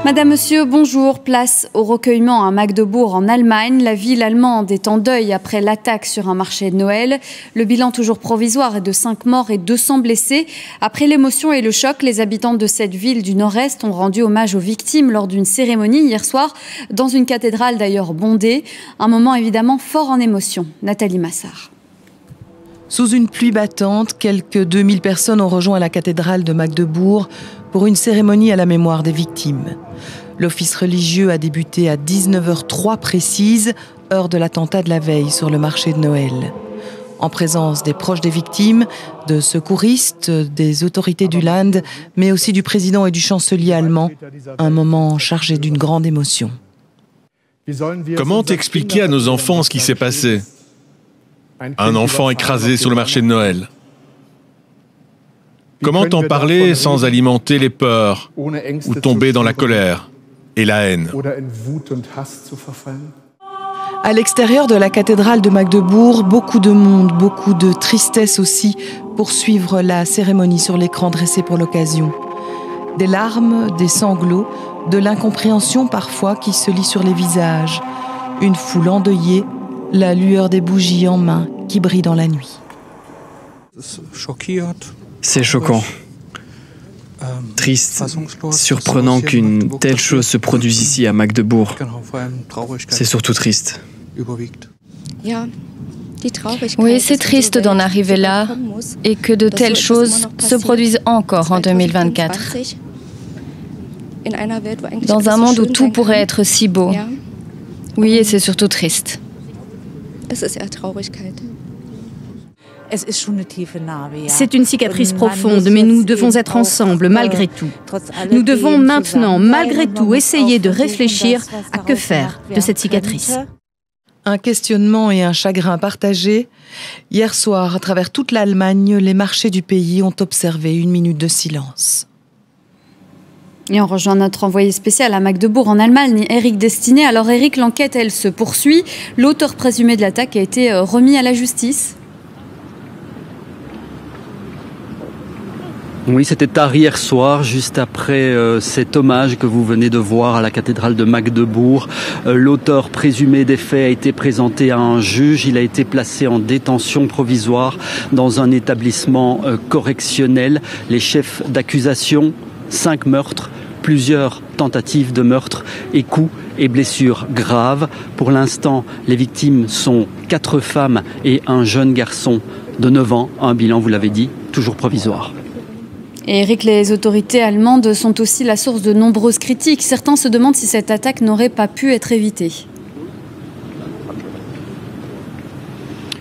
Madame, Monsieur, bonjour. Place au recueillement à Magdebourg en Allemagne. La ville allemande est en deuil après l'attaque sur un marché de Noël. Le bilan toujours provisoire est de 5 morts et 200 blessés. Après l'émotion et le choc, les habitants de cette ville du Nord-Est ont rendu hommage aux victimes lors d'une cérémonie hier soir dans une cathédrale d'ailleurs bondée. Un moment évidemment fort en émotion. Nathalie Massard. Sous une pluie battante, quelques 2000 personnes ont rejoint la cathédrale de Magdebourg pour une cérémonie à la mémoire des victimes. L'office religieux a débuté à 19h03 précise, heure de l'attentat de la veille sur le marché de Noël. En présence des proches des victimes, de secouristes, des autorités du Land, mais aussi du président et du chancelier allemand, un moment chargé d'une grande émotion. Comment expliquer à nos enfants ce qui s'est passé ? Un enfant écrasé sur le marché de Noël. Comment en parler sans alimenter les peurs ou tomber dans la colère et la haine ? À l'extérieur de la cathédrale de Magdebourg, beaucoup de monde, beaucoup de tristesse aussi pour suivre la cérémonie sur l'écran dressé pour l'occasion. Des larmes, des sanglots, de l'incompréhension parfois qui se lit sur les visages. Une foule endeuillée, la lueur des bougies en main qui brille dans la nuit. C'est choquant, triste, surprenant qu'une telle chose se produise ici à Magdebourg. C'est surtout triste. Oui, c'est triste d'en arriver là et que de telles choses se produisent encore en 2024. Dans un monde où tout pourrait être si beau. Oui, et c'est surtout triste. C'est une cicatrice profonde, mais nous devons être ensemble malgré tout. Nous devons maintenant, malgré tout, essayer de réfléchir à que faire de cette cicatrice. Un questionnement et un chagrin partagés. Hier soir, à travers toute l'Allemagne, les marchés du pays ont observé une minute de silence. Et on rejoint notre envoyé spécial à Magdebourg en Allemagne, Éric Destiné. Alors Éric, l'enquête, elle se poursuit. L'auteur présumé de l'attaque a été remis à la justice. Oui, c'était tard hier soir, juste après cet hommage que vous venez de voir à la cathédrale de Magdebourg. L'auteur présumé des faits a été présenté à un juge. Il a été placé en détention provisoire dans un établissement correctionnel. Les chefs d'accusation, 5 meurtres, plusieurs tentatives de meurtre et coups et blessures graves. Pour l'instant, les victimes sont 4 femmes et un jeune garçon de 9 ans. Un bilan, vous l'avez dit, toujours provisoire. Et Éric, les autorités allemandes sont aussi la source de nombreuses critiques. Certains se demandent si cette attaque n'aurait pas pu être évitée.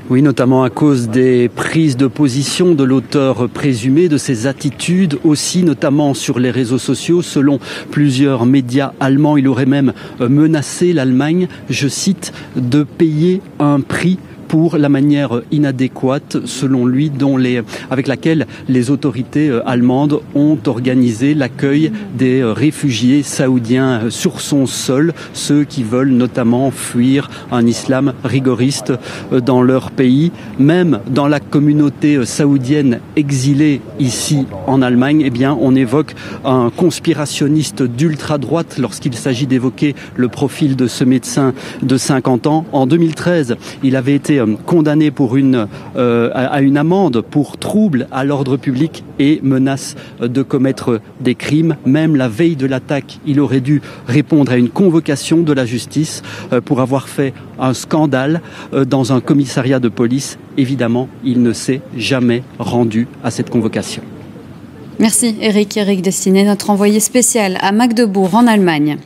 Oui, notamment à cause des prises de position de l'auteur présumé, de ses attitudes aussi, notamment sur les réseaux sociaux. Selon plusieurs médias allemands, il aurait même menacé l'Allemagne, je cite, de payer un prix pour la manière inadéquate, selon lui, avec laquelle les autorités allemandes ont organisé l'accueil des réfugiés saoudiens sur son sol, ceux qui veulent notamment fuir un islam rigoriste dans leur pays. Même dans la communauté saoudienne exilée ici en Allemagne, eh bien, on évoque un conspirationniste d'ultra-droite lorsqu'il s'agit d'évoquer le profil de ce médecin de 50 ans. En 2013, il avait été condamné pour à une amende pour trouble à l'ordre public et menace de commettre des crimes. Même la veille de l'attaque, il aurait dû répondre à une convocation de la justice pour avoir fait un scandale dans un commissariat de police. Évidemment, il ne s'est jamais rendu à cette convocation. Merci Éric Destiné, notre envoyé spécial à Magdebourg en Allemagne.